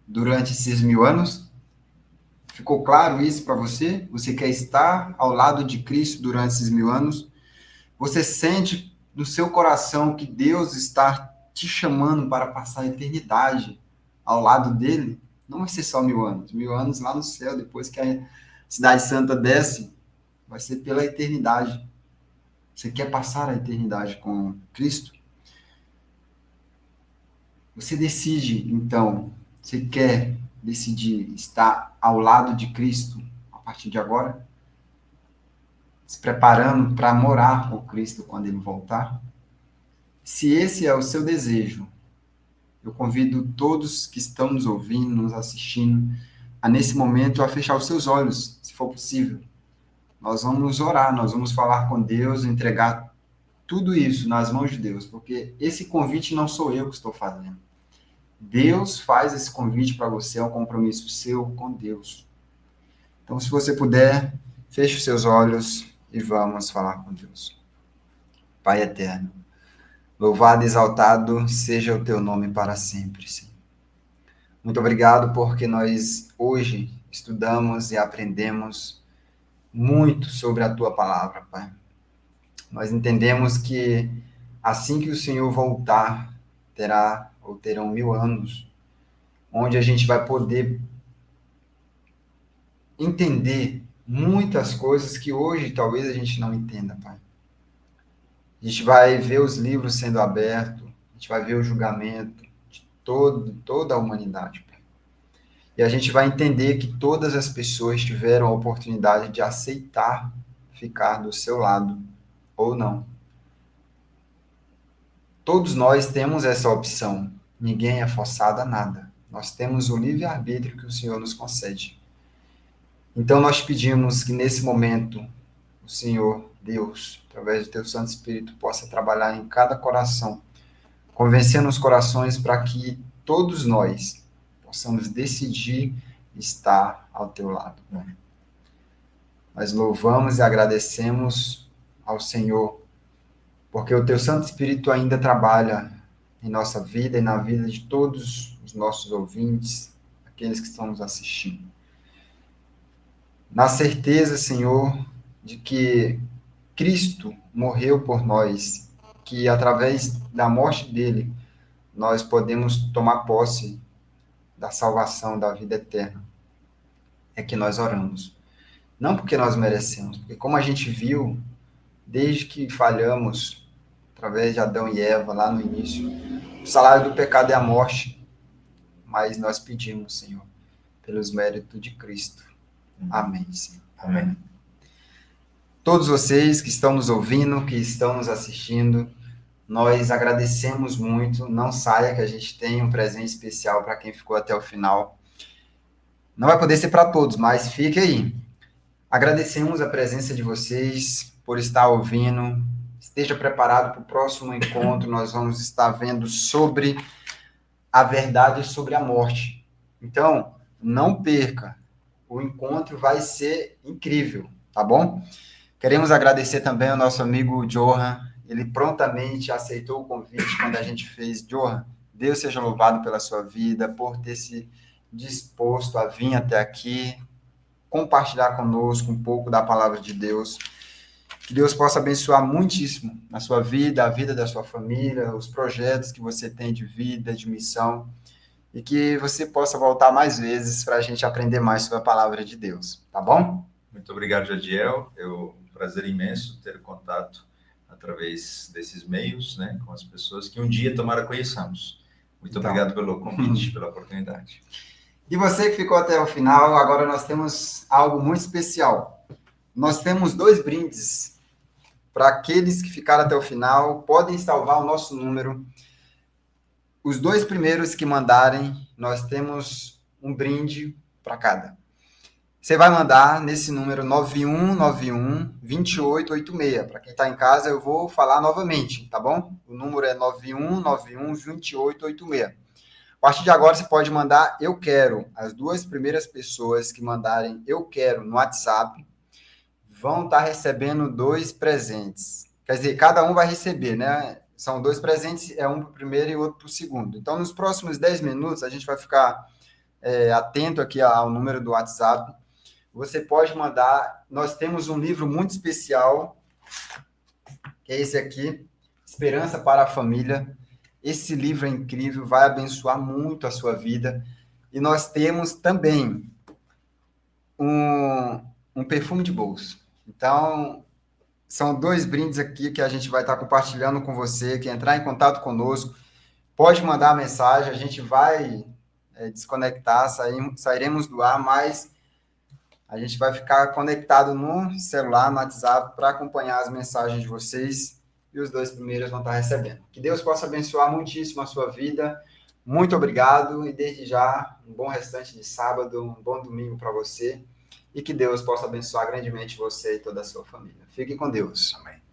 durante esses 1000 anos? Ficou claro isso para você? Você quer estar ao lado de Cristo durante esses 1000 anos? Você sente no seu coração que Deus está te chamando para passar a eternidade ao lado dele? Não vai ser só 1000 anos. 1000 anos lá no céu, depois que a Cidade Santa desce, vai ser pela eternidade. Você quer passar a eternidade com Cristo? Você decide, então, você quer decidir estar ao lado de Cristo a partir de agora? Se preparando para morar com Cristo quando ele voltar? Se esse é o seu desejo, eu convido todos que estão nos ouvindo, nos assistindo, a nesse momento a fechar os seus olhos, se for possível. Nós vamos orar, nós vamos falar com Deus, entregar tudo isso nas mãos de Deus, porque esse convite não sou eu que estou fazendo. Deus faz esse convite para você, é um compromisso seu com Deus. Então, se você puder, feche os seus olhos e vamos falar com Deus. Pai eterno, louvado e exaltado seja o teu nome para sempre, Senhor. Muito obrigado porque nós hoje estudamos e aprendemos muito sobre a tua palavra, Pai. Nós entendemos que assim que o Senhor voltar, terão 1000 anos, onde a gente vai poder entender muitas coisas que hoje talvez a gente não entenda, Pai. A gente vai ver os livros sendo abertos, a gente vai ver o julgamento de toda a humanidade, Pai. E a gente vai entender que todas as pessoas tiveram a oportunidade de aceitar ficar do seu lado ou não. Todos nós temos essa opção. Ninguém é forçado a nada. Nós temos o livre-arbítrio que o Senhor nos concede. Então, nós pedimos que, nesse momento, o Senhor, Deus, através do Teu Santo Espírito, possa trabalhar em cada coração, convencendo os corações para que todos nós possamos decidir estar ao Teu lado. Nós louvamos e agradecemos ao Senhor, porque o Teu Santo Espírito ainda trabalha em nossa vida e na vida de todos os nossos ouvintes, aqueles que estão nos assistindo. Na certeza, Senhor, de que Cristo morreu por nós, que através da morte dele, nós podemos tomar posse da salvação, da vida eterna. É que nós oramos. Não porque nós merecemos, porque como a gente viu, desde que falhamos, através de Adão e Eva, lá no início, o salário do pecado é a morte, mas nós pedimos, Senhor, pelos méritos de Cristo. Amém, Senhor. Amém. Todos vocês que estão nos ouvindo, que estão nos assistindo, nós agradecemos muito. Não saia que a gente tem um presente especial para quem ficou até o final. Não vai poder ser para todos, mas fique aí. Agradecemos a presença de vocês por estar ouvindo. Esteja preparado para o próximo encontro. Nós vamos estar vendo sobre a verdade sobre a morte. Então, não perca. O encontro vai ser incrível, tá bom? Queremos agradecer também ao nosso amigo Johan. Ele prontamente aceitou o convite quando a gente fez. Johan, Deus seja louvado pela sua vida, por ter se disposto a vir até aqui, compartilhar conosco um pouco da palavra de Deus. Que Deus possa abençoar muitíssimo a sua vida, a vida da sua família, os projetos que você tem de vida, de missão, e que você possa voltar mais vezes para a gente aprender mais sobre a palavra de Deus, tá bom? Muito obrigado, Jadiel. É um prazer imenso ter contato através desses meios, né, com as pessoas que um dia tomara conheçamos. Muito obrigado pelo convite, pela oportunidade. E você que ficou até o final, agora nós temos algo muito especial. Nós temos 2 brindes para aqueles que ficaram até o final. Podem salvar o nosso número. Os 2 primeiros que mandarem, nós temos um brinde para cada. Você vai mandar nesse número 9191-2886. Para quem está em casa, eu vou falar novamente, tá bom? O número é 9191-2886. A partir de agora, você pode mandar eu quero. As 2 primeiras pessoas que mandarem eu quero no WhatsApp vão estar recebendo 2 presentes. Quer dizer, cada um vai receber, né? São 2 presentes, um para o primeiro e outro para o segundo. Então, nos próximos 10 minutos, a gente vai ficar atento aqui ao número do WhatsApp. Você pode mandar. Nós temos um livro muito especial, que é esse aqui, Esperança para a Família. Esse livro é incrível, vai abençoar muito a sua vida. E nós temos também um perfume de bolso. Então, são 2 brindes aqui que a gente vai estar compartilhando com você, que entrar em contato conosco, pode mandar mensagem, a gente vai desconectar, sairemos do ar, mas a gente vai ficar conectado no celular, no WhatsApp, para acompanhar as mensagens de vocês, e os 2 primeiros vão estar recebendo. Que Deus possa abençoar muitíssimo a sua vida. Muito obrigado, e desde já, um bom restante de sábado, um bom domingo para você, e que Deus possa abençoar grandemente você e toda a sua família. Fique com Deus. Amém.